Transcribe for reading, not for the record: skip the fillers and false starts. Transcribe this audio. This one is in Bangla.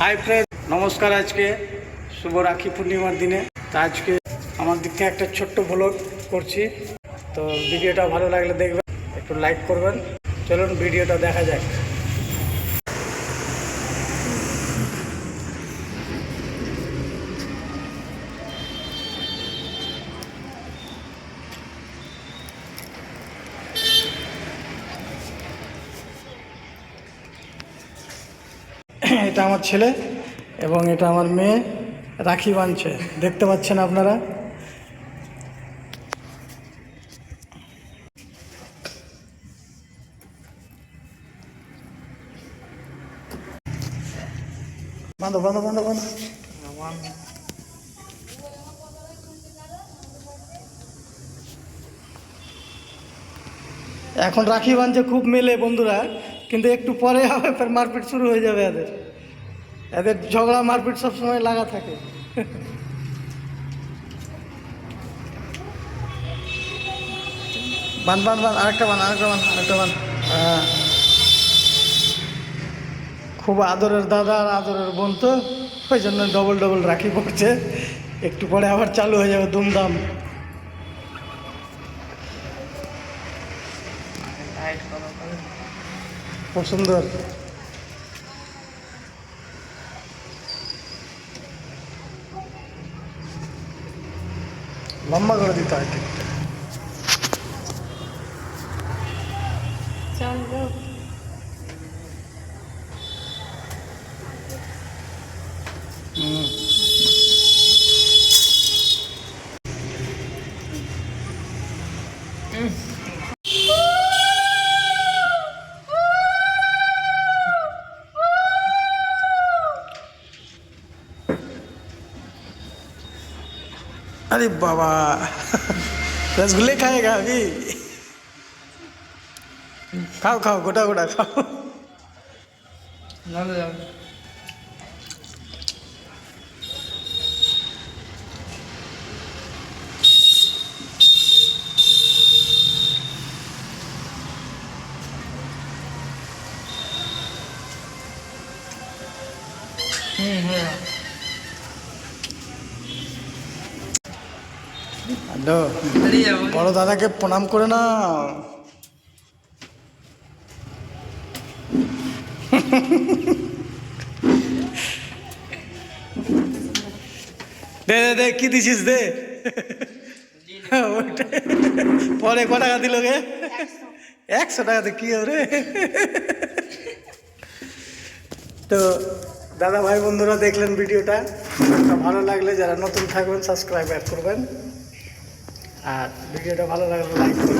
হাই ফ্রেন্ড, নমস্কার। আজকে শুভ রাখি পূর্ণিমার দিনে তা আজকে আমার দিক থেকে একটা ছোট্ট ব্লগ করছি। তো ভিডিওটা ভালো লাগলে দেখবেন, একটু লাইক করবেন। চলুন ভিডিওটা দেখা যাক। এটা আমার ছেলে এবং এটা আমার মেয়ে রাখি বাঁধছে, দেখতে পাচ্ছেন আপনারা। বাঁধো বাঁধো বাঁধো বাঁধো। এখন রাখি বাঁধছে খুব মেলে বন্ধুরা, কিন্তু একটু পরে আবার ফের মারপিট শুরু হয়ে যাবে। এদের এদের ঝগড়া মারপিট সবসময় লাগা থাকে। বান বান বান, আরেকটা বান, আরেকটা বান, আরেকটা বান। হ্যাঁ, খুব আদরের দাদা আর আদরের বোন, তো ওই জন্য ডবল ডবল রাখি পড়ছে। একটু পরে আবার চালু হয়ে যাবে দুমদাম। খুব সুন্দর। লম্বা করে দিতে হয় ঠিক। अरे बाबा, रसगुल्ले खाएगा अभी? खाओ खाओ, गोटा गोटा खाओ। হ্যালো, বড় দাদাকে প্রণাম করে না। দে দে দে, কি দিছিস দে। পরে ক টাকা দিল গে? 100 টাকাতে কি হবে? তো দাদা ভাই বন্ধুরা, দেখলেন ভিডিওটা। ভালো লাগলে যারা নতুন থাকবেন সাবস্ক্রাইব করবেন, আর ভিডিওটা ভালো লাগলে লাইক করবেন।